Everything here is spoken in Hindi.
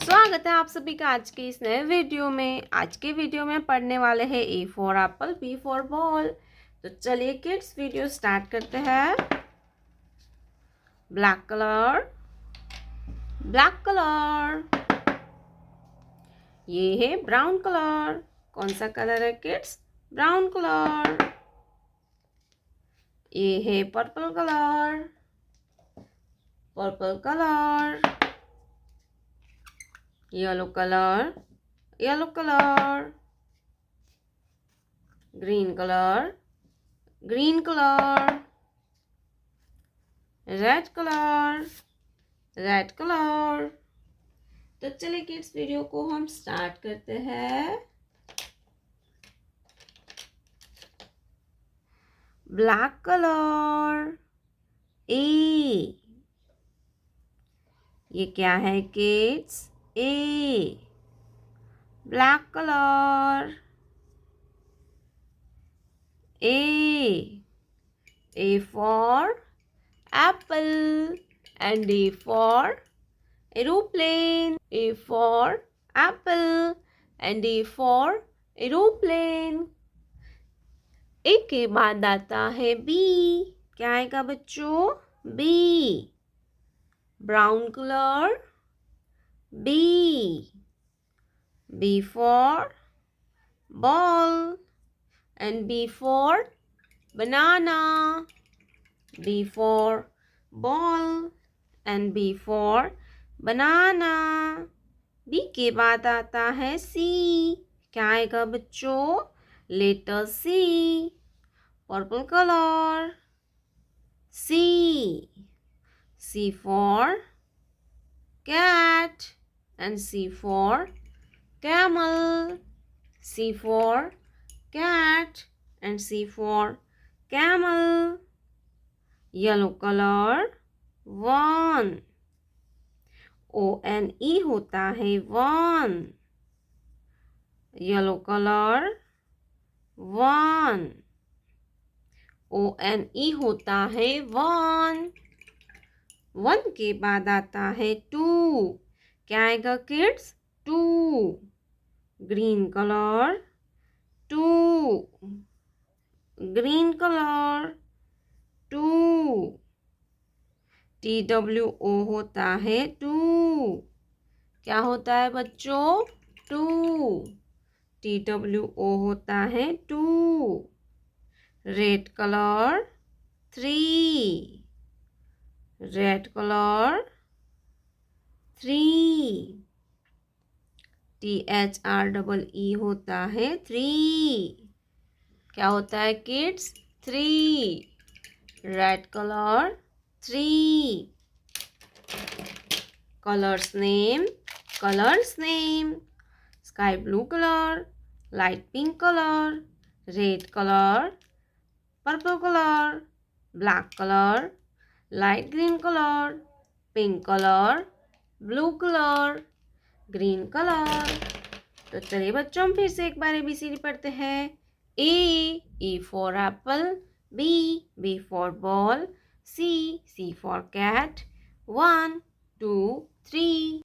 स्वागत है आप सभी का आज के इस नए वीडियो में। आज के वीडियो में पढ़ने वाले हैं A for apple, B for ball. तो चलिए किड्स वीडियो स्टार्ट करते हैं। Black colour, black colour. ये है ब्राउन कलर। कौन सा कलर है किड्स? Brown colour. ये है purple colour, purple colour. Yellow colour, yellow colour. Green colour, green colour. Red colour, red colour. तो चलिए किड्स वीडियो को हम स्टार्ट करते हैं। ब्लैक कलर, ए। ये क्या है kids? A. Black colour, A. A for apple and A for aeroplane. A for apple and A for aeroplane. A के बाद आता है B। क्या आएगा बच्चों? B। Brown colour, B। B for ball and B for banana. B for ball and B for banana. B के बाद आता है C। क्या आएगा बच्चों? Letter C। Purple colour, C। C for cat and C for camel. C for cat and C for camel. Yellow colour, one. ONE होता है one. Yellow colour, one. ONE होता है वन। वन के बाद आता है टू। क्या आएगा kids? Two. Green colour, two. Green colour, two. TWO होता है टू। क्या होता है बच्चों? टू। TWO होता है two. Red colour, three. Red colour, three. THREE होता है थ्री। क्या होता है kids? Three. Red colour, three. Colours name, colours name. Sky blue colour, light pink colour, red colour, purple colour, black colour, light green colour, pink colour, blue colour, green colour. तो चलिए बच्चों हम फिर से एक बार ABCD पढ़ते हैं। E for apple, B for ball, C for cat. 1, 2, 3.